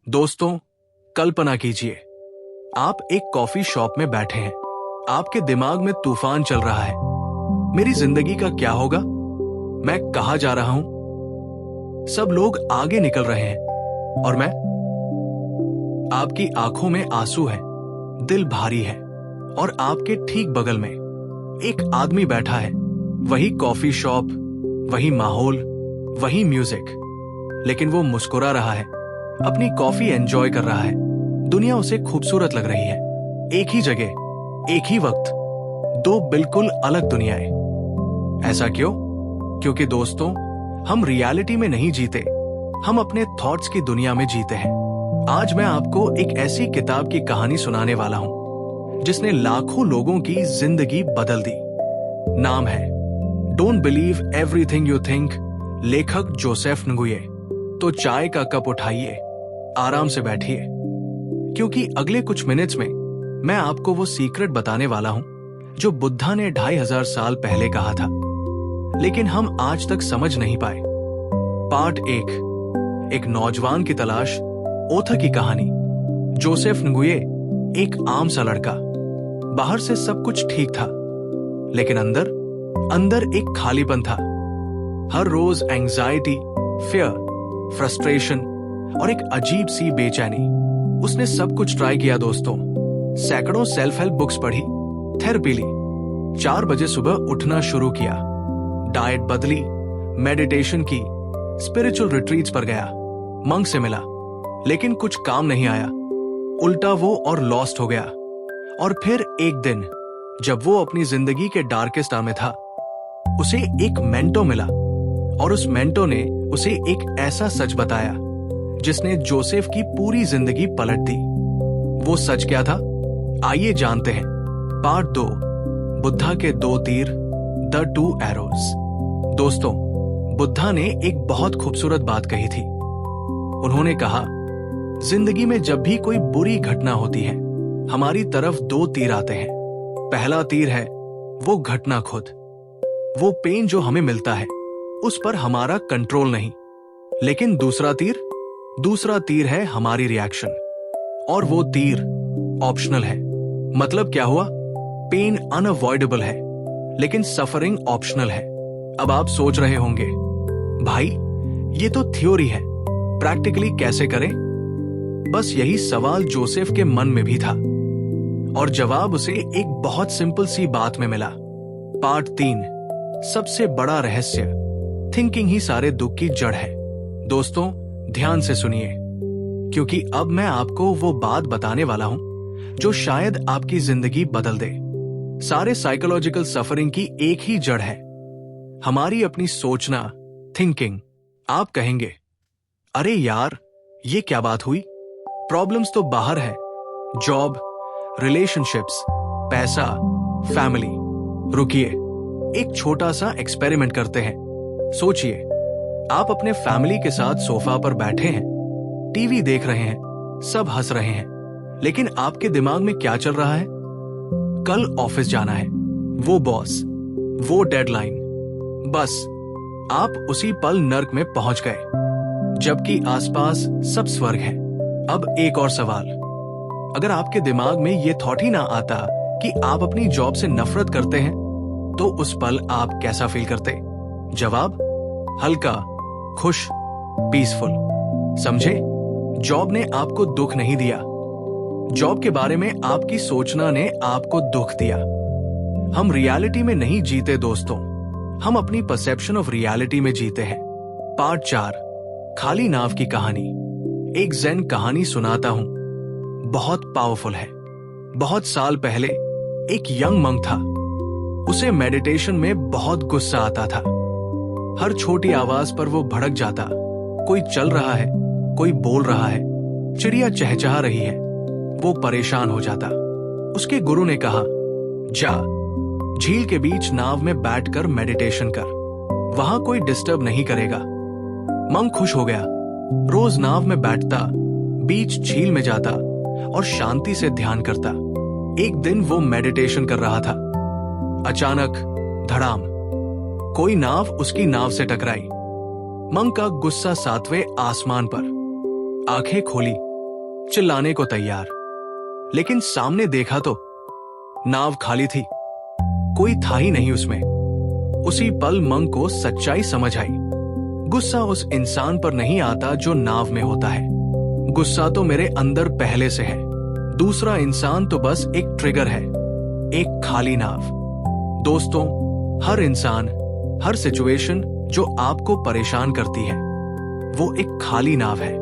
दोस्तों, कल्पना कीजिए, आप एक कॉफी शॉप में बैठे हैं। आपके दिमाग में तूफान चल रहा है। मेरी जिंदगी का क्या होगा? मैं कहाँ जा रहा हूं? सब लोग आगे निकल रहे हैं और मैं? आपकी आंखों में आंसू है, दिल भारी है और आपके ठीक बगल में एक आदमी बैठा है। वही कॉफी शॉप, वही माहौल, वही म्यूजिक, लेकिन वो मुस्कुरा रहा है, अपनी कॉफी एंजॉय कर रहा है। दुनिया उसे खूबसूरत लग रही है। एक ही जगह, एक ही वक्त, दो बिल्कुल अलग दुनियाएं। ऐसा क्यों? क्योंकि दोस्तों, हम रियलिटी में नहीं जीते, हम अपने थॉट्स की दुनिया में जीते हैं। आज मैं आपको एक ऐसी किताब की कहानी सुनाने वाला हूं जिसने लाखों लोगों की जिंदगी बदल दी। नाम है don't believe everything you think, लेखक जोसेफ न्गुये। तो चाय का कप उठाइए, आराम से बैठिए, क्योंकि अगले कुछ मिनट्स में मैं आपको वो सीक्रेट बताने वाला हूं जो बुद्धा ने 2500 साल पहले कहा था, लेकिन हम आज तक समझ नहीं पाए। पार्ट 1, एक नौजवान की तलाश, ओथा की कहानी। जोसेफ न्गुये एक आम सा लड़का। बाहर से सब कुछ ठीक था, लेकिन अंदर एक खालीपन था। हर रोज एंजाइटी, फियर, फ्रस्ट्रेशन और एक अजीब सी बेचैनी। उसने सब कुछ ट्राई किया दोस्तों। सैकड़ों सेल्फ हेल्प बुक्स पढ़ी, थेरेपी ली, 4 बजे सुबह उठना शुरू किया, डाइट बदली, मेडिटेशन की, स्पिरिचुअल रिट्रीट्स पर गया, मंक से मिला, लेकिन कुछ काम नहीं आया। उल्टा वो और लॉस्ट हो गया। और फिर एक दिन, जब वो अपनी जिंदगी के डार्केस्ट आवर में था, उसे एक मेंटो मिला और उस मेंटो ने उसे एक ऐसा सच बताया जिसने जोसेफ की पूरी जिंदगी पलट दी। वो सच क्या था? आइए जानते हैं। पार्ट 2, बुद्धा के 2 तीर, द 2 एरोज। दोस्तों, बुद्धा ने एक बहुत खूबसूरत बात कही थी। उन्होंने कहा, जिंदगी में जब भी कोई बुरी घटना होती है, हमारी तरफ 2 तीर आते हैं। पहला तीर है वो घटना खुद, वो पेन जो हमें मिलता है, उस पर हमारा कंट्रोल नहीं। लेकिन दूसरा तीर है हमारी रिएक्शन, और वो तीर ऑप्शनल है। मतलब क्या हुआ? पेन अनअवॉइडेबल है, लेकिन सफरिंग ऑप्शनल है। अब आप सोच रहे होंगे, भाई ये तो थ्योरी है, प्रैक्टिकली कैसे करें? बस यही सवाल जोसेफ के मन में भी था, और जवाब उसे एक बहुत सिंपल सी बात में मिला। पार्ट 3, सबसे बड़ा रहस्य, थिंकिंग ही सारे दुख की जड़ है। दोस्तों, ध्यान से सुनिए, क्योंकि अब मैं आपको वो बात बताने वाला हूं जो शायद आपकी जिंदगी बदल दे। सारे साइकोलॉजिकल सफरिंग की एक ही जड़ है, हमारी अपनी सोचना, थिंकिंग। आप कहेंगे, अरे यार, ये क्या बात हुई? प्रॉब्लम्स तो बाहर है, जॉब, रिलेशनशिप्स, पैसा, फैमिली। रुकिए, एक छोटा सा एक्सपेरिमेंट करते हैं। सोचिए, आप अपने फैमिली के साथ सोफा पर बैठे हैं, टीवी देख रहे हैं, सब हंस रहे हैं, लेकिन आपके दिमाग में क्या चल रहा है? कल ऑफिस जाना है, वो बॉस, वो डेडलाइन। बस आप उसी पल नर्क में पहुंच गए, जबकि आसपास सब स्वर्ग है। अब एक और सवाल, अगर आपके दिमाग में ये थॉट ही ना आता कि आप अपनी जॉब से नफरत करते हैं, तो उस पल आप कैसा फील करते? जवाब, हल्का, खुश, पीसफुल। समझे? जॉब ने आपको दुख नहीं दिया, जॉब के बारे में आपकी सोचना ने आपको दुख दिया। हम रियलिटी में नहीं जीते दोस्तों, हम अपनी परसेप्शन ऑफ रियलिटी में जीते हैं। पार्ट 4, खाली नाव की कहानी। एक ज़ेन कहानी सुनाता हूं, बहुत पावरफुल है। बहुत साल पहले एक यंग मंक था। उसे मेडिटेशन में बहुत गुस्सा आता था। हर छोटी आवाज पर वो भड़क जाता। कोई चल रहा है, कोई बोल रहा है, चिड़िया चहचहा रही है, वो परेशान हो जाता। उसके गुरु ने कहा, जा झील के बीच नाव में बैठकर मेडिटेशन कर, वहां कोई डिस्टर्ब नहीं करेगा। मंक खुश हो गया, रोज नाव में बैठता, बीच झील में जाता और शांति से ध्यान करता। एक दिन वो मेडिटेशन कर रहा था, अचानक धड़ाम, कोई नाव उसकी नाव से टकराई। मंक का गुस्सा 7वें आसमान पर। आंखें खोली चिल्लाने को तैयार। लेकिन सामने देखा तो नाव खाली थी, कोई था ही नहीं उसमें। उसी पल मंक को सच्चाई समझ आई। गुस्सा उस इंसान पर नहीं आता जो नाव में होता है, गुस्सा तो मेरे अंदर पहले से है। दूसरा इंसान तो बस एक ट्रिगर है, एक खाली नाव। दोस्तों, हर इंसान, हर सिचुएशन जो आपको परेशान करती है, वो एक खाली नाव है।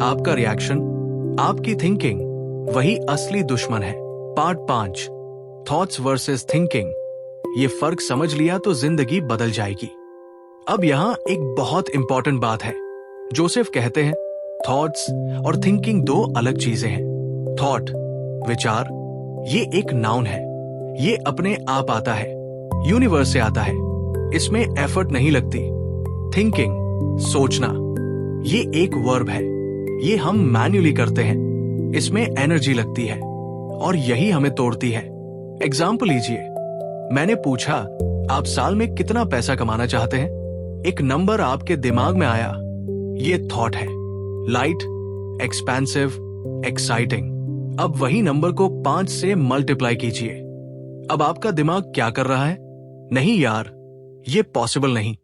आपका रिएक्शन, आपकी थिंकिंग, वही असली दुश्मन है। Part 5, thoughts versus thinking. ये फर्क समझ लिया तो जिंदगी बदल जाएगी। अब यहां एक बहुत इंपॉर्टेंट बात है। जोसेफ कहते हैं थॉट्स और थिंकिंग दो अलग चीजें हैं। थॉट, विचार, ये एक नाउन है। ये अपने आप आता है, यूनिवर्स से आता है, इसमें एफर्ट नहीं लगती। थिंकिंग, सोचना, ये एक वर्ब है, ये हम मैन्युअली करते हैं, इसमें एनर्जी लगती है और यही हमें तोड़ती है। एग्जाम्पल लीजिए, मैंने पूछा आप साल में कितना पैसा कमाना चाहते हैं? एक नंबर आपके दिमाग में आया, ये थॉट है। Light, expensive, exciting. अब वही नंबर को 5 से मल्टीप्लाई कीजिए। अब आपका दिमाग क्या कर रहा है? नहीं यार, ये पॉसिबल नहीं,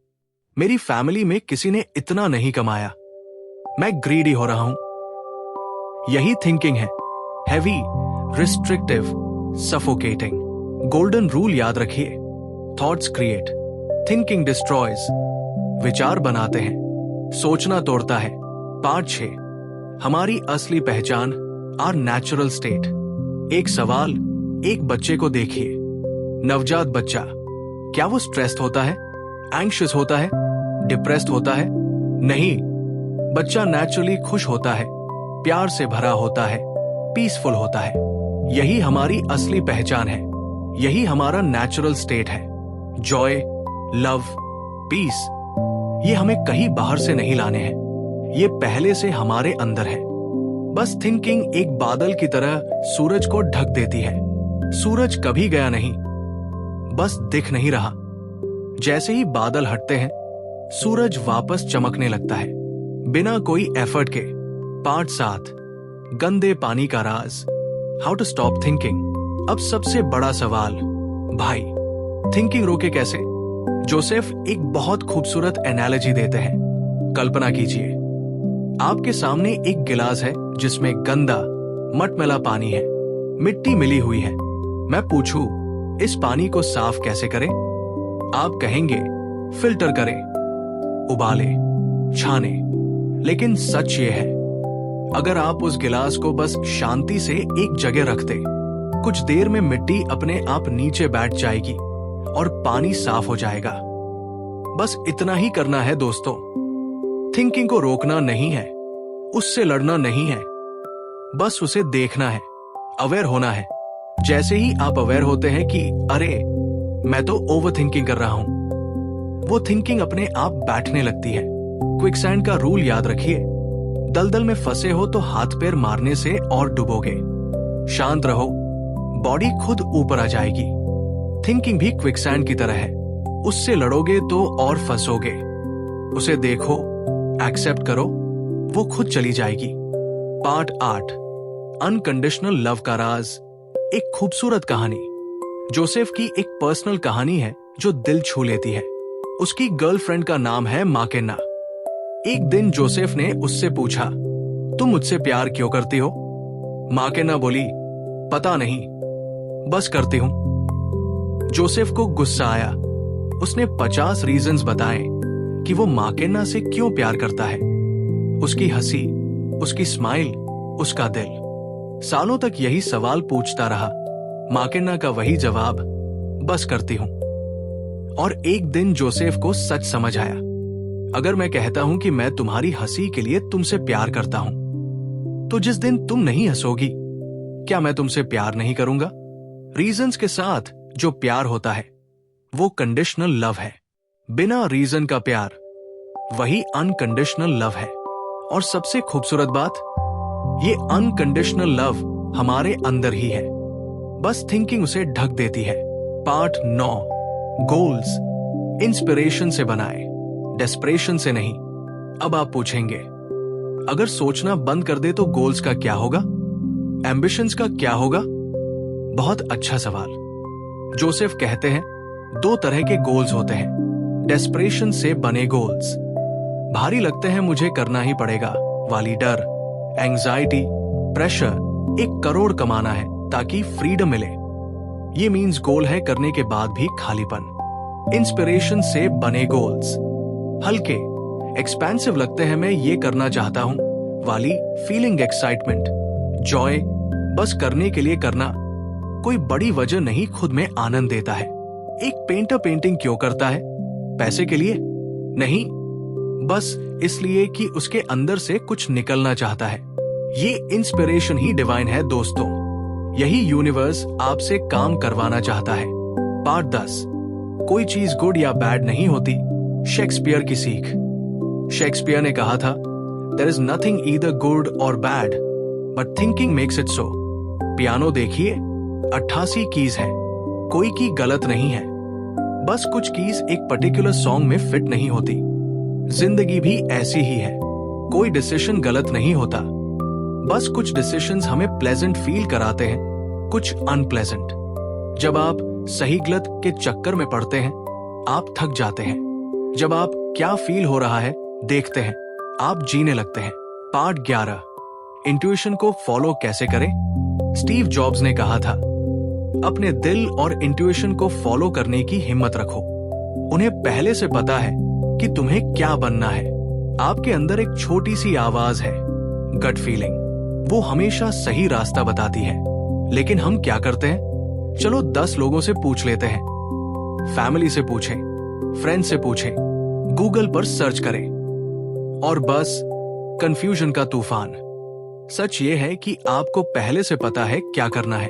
मेरी फैमिली में किसी ने इतना नहीं कमाया, मैं ग्रीडी हो रहा हूं। यही थिंकिंग है, heavy, restrictive, suffocating. Golden rule याद रखिए, थॉट्स क्रिएट, थिंकिंग डिस्ट्रॉयज। विचार बनाते हैं, सोचना तोड़ता है। पार्ट 6, हमारी असली पहचान, आवर नेचुरल स्टेट। एक सवाल, एक बच्चे को देखिए, नवजात बच्चा, क्या वो स्ट्रेस्ड होता है, एंग्शियस होता है, डिप्रेस्ड होता है? नहीं, बच्चा नेचुरली खुश होता है, प्यार से भरा होता है, पीसफुल होता है। यही हमारी असली पहचान है, यही हमारा नेचुरल स्टेट है। जॉय, लव, पीस, ये हमें कहीं बाहर से नहीं लाने हैं, ये पहले से हमारे अंदर है। बस थिंकिंग एक बादल की तरह सूरज को ढक देती है। सूरज कभी गया नहीं, बस दिख नहीं रहा। जैसे ही बादल हटते हैं, सूरज वापस चमकने लगता है, बिना कोई एफर्ट के। पार्ट 7, गंदे पानी का राज, हाउ टू स्टॉप थिंकिंग। अब सबसे बड़ा सवाल, भाई थिंकिंग रोके कैसे? जोसेफ एक बहुत खूबसूरत एनालॉजी देते हैं। कल्पना कीजिए, आपके सामने एक गिलास है जिसमें गंदा, मटमैला पानी है, मिट्टी मिली हुई है। मैं पूछूं, इस पानी को साफ कैसे करें? आप कहेंगे फिल्टर करें, उबाले, छाने। लेकिन सच ये है, अगर आप उस गिलास को बस शांति से एक जगह रखते, कुछ देर में मिट्टी अपने आप नीचे बैठ जाएगी और पानी साफ हो जाएगा। बस इतना ही करना है दोस्तों। थिंकिंग को रोकना नहीं है, उससे लड़ना नहीं है, बस उसे देखना है, अवेयर होना है। जैसे ही आप अवेयर होते हैं कि अरे मैं तो ओवर थिंकिंग कर रहा हूं, वो थिंकिंग अपने आप बैठने लगती है। क्विकसैंड का रूल याद रखिए, दलदल में फंसे हो तो हाथ पैर मारने से और डूबोगे। शांत रहो, बॉडी खुद ऊपर आ जाएगी। थिंकिंग भी क्विकसैंड की तरह है, उससे लड़ोगे तो और फंसोगे। उसे देखो, एक्सेप्ट करो, वो खुद चली जाएगी। पार्ट 8, अनकंडीशनल लव का राज, एक खूबसूरत कहानी। जोसेफ की एक पर्सनल कहानी है जो दिल छू लेती है। उसकी गर्लफ्रेंड का नाम है माकेन्ना। एक दिन जोसेफ ने उससे पूछा, तुम मुझसे प्यार क्यों करती हो? माकेन्ना बोली, पता नहीं, बस करती हूं। जोसेफ को गुस्सा आया। उसने 50 रीजंस बताए कि वो माकेन्ना से क्यों प्यार करता है। उसकी हंसी, उसकी स्माइल, उसका दिल। सालों तक यही सवाल पूछता रहा। माकेन्ना का वही जवाब, बस करती हूं। और एक दिन जोसेफ को सच समझ आया, अगर मैं कहता हूं कि मैं तुम्हारी हंसी के लिए तुमसे प्यार करता हूं, तो जिस दिन तुम नहीं हंसोगी, क्या मैं तुमसे प्यार नहीं करूंगा? रीजंस के साथ जो प्यार होता है वो कंडीशनल लव है। बिना रीजन का प्यार, वही अनकंडीशनल लव है। और सबसे खूबसूरत बात, ये अनकंडीशनल लव हमारे अंदर ही है, बस थिंकिंग उसे ढक देती है। पार्ट 9, गोल्स, इंस्पिरेशन से बनाए, डेस्परेशन से नहीं। अब आप पूछेंगे, अगर सोचना बंद कर दे तो गोल्स का क्या होगा? एम्बिशंस का क्या होगा? बहुत अच्छा सवाल। जोसेफ कहते हैं, दो तरह के गोल्स होते हैं, डेस्परेशन से बने गोल्स, भारी लगते हैं मुझे करना ही पड़ेगा वाली डर, एंजाइटी, प्रेशर, 1 करोड़ कमाना है ताकि फ्रीडम मिले, ये मीन्स गोल है करने के बाद भी खालीपन। इंस्पिरेशन से बने गोल्स, हल्के, एक्सपेंसिव लगते हैं मैं ये करना चाहता हूं वाली फीलिंग, एक्साइटमेंट, जॉय, बस करने के लिए करना, कोई बड़ी वजह नहीं, खुद में आनंद देता है। एक पेंटर पेंटिंग क्यों करता है? पैसे के लिए नहीं, बस इसलिए कि उसके अंदर से कुछ निकलना चाहता है। ये इंस्पिरेशन ही डिवाइन है दोस्तों, यही यूनिवर्स आपसे काम करवाना चाहता है। पार्ट 10, कोई चीज गुड या बैड नहीं होती, शेक्सपियर की सीख। शेक्सपियर ने कहा था, there is nothing either good और bad but thinking makes it so. Piano देखिए, 88 कीज है, कोई की गलत नहीं है, बस कुछ कीज एक पर्टिकुलर सॉन्ग में फिट नहीं होती। जिंदगी भी ऐसी ही है, कोई डिसीजन गलत नहीं होता, बस कुछ डिसीजंस हमें प्लेजेंट फील कराते हैं, कुछ अनप्लेजेंट। जब आप सही गलत के चक्कर में पड़ते हैं, आप थक जाते हैं। जब आप क्या फील हो रहा है देखते हैं, आप जीने लगते हैं। पार्ट 11, इंट्यूशन को फॉलो कैसे करें। स्टीव जॉब्स ने कहा था, अपने दिल और इंट्यूशन को फॉलो करने की हिम्मत रखो। उन्हें पहले से पता है कि तुम्हें क्या बनना है। आपके अंदर एक छोटी सी आवाज है, गट फीलिंग, वो हमेशा सही रास्ता बताती है। लेकिन हम क्या करते हैं? चलो 10 लोगों से पूछ लेते हैं, फैमिली से पूछें, फ्रेंड से पूछें, गूगल पर सर्च करें, और बस कंफ्यूजन का तूफान। सच ये है कि आपको पहले से पता है क्या करना है,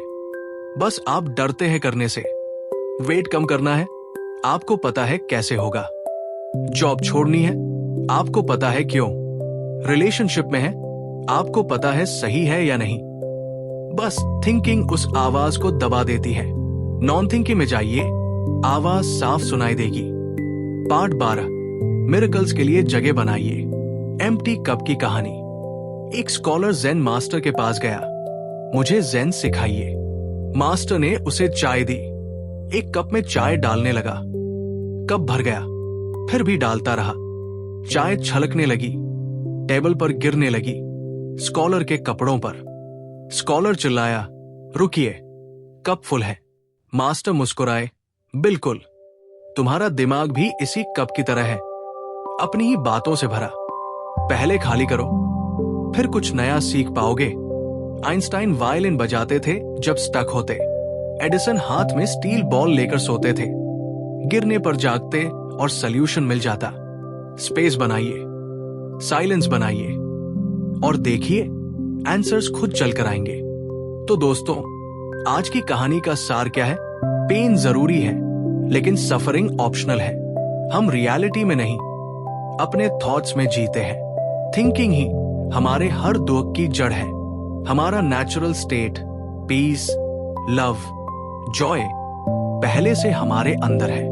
बस आप डरते हैं करने से। वेट कम करना है, आपको पता है कैसे होगा। जॉब छोड़नी है, आपको पता है क्यों। रिलेशनशिप में है, आपको पता है सही है या नहीं। बस थिंकिंग उस आवाज को दबा देती है। नॉन थिंकिंग में जाइए, आवाज साफ सुनाई देगी। पार्ट 12, मिरेकल्स के लिए जगह बनाइए। एम्प्टी कप की कहानी। एक स्कॉलर जेन मास्टर के पास गया, मुझे जेन सिखाइए। मास्टर ने उसे चाय दी। एक कप में चाय डालने लगा, कप भर गया, फिर भी डालता रहा। चाय छलकने लगी, टेबल पर गिरने लगी, स्कॉलर के कपड़ों पर। स्कॉलर चिल्लाया, रुकिए, कप फुल है। मास्टर मुस्कुराए, बिल्कुल, तुम्हारा दिमाग भी इसी कप की तरह है, अपनी ही बातों से भरा। पहले खाली करो, फिर कुछ नया सीख पाओगे। आइंस्टाइन वायलिन बजाते थे जब स्टक होते। एडिसन हाथ में स्टील बॉल लेकर सोते थे, गिरने पर जागते और सॉल्यूशन मिल जाता। स्पेस बनाइए, साइलेंस बनाइए, और देखिए आंसर्स खुद चलकर आएंगे। तो दोस्तों, आज की कहानी का सार क्या है? पेन जरूरी है, लेकिन सफरिंग ऑप्शनल है। हम रियलिटी में नहीं, अपने थॉट्स में जीते हैं। थिंकिंग ही हमारे हर दुख की जड़ है। हमारा natural state, peace, love, joy पहले से हमारे अंदर है,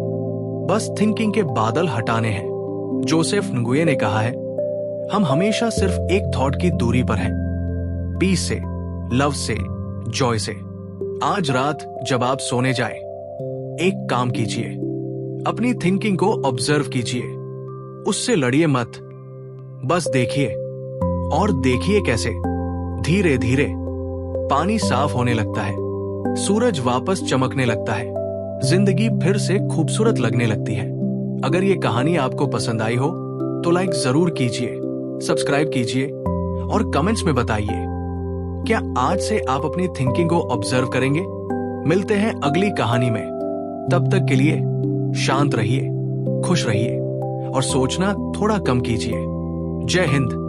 बस थिंकिंग के बादल हटाने हैं। जोसेफ नुगुए ने कहा है, हम हमेशा सिर्फ एक थॉट की दूरी पर हैं, पीस से, लव से, जॉय से। आज रात जब आप सोने जाए, एक काम कीजिए, अपनी थिंकिंग को ऑब्जर्व कीजिए, उससे लड़िए मत, बस देखिए। और देखिए कैसे धीरे धीरे पानी साफ होने लगता है, सूरज वापस चमकने लगता है, जिंदगी फिर से खूबसूरत लगने लगती है। अगर ये कहानी आपको पसंद आई हो तो लाइक जरूर कीजिए, सब्सक्राइब कीजिए और कमेंट्स में बताइए, क्या आज से आप अपनी थिंकिंग को ऑब्जर्व करेंगे? मिलते हैं अगली कहानी में। तब तक के लिए शांत रहिए, खुश रहिए और सोचना थोड़ा कम कीजिए। जय हिंद।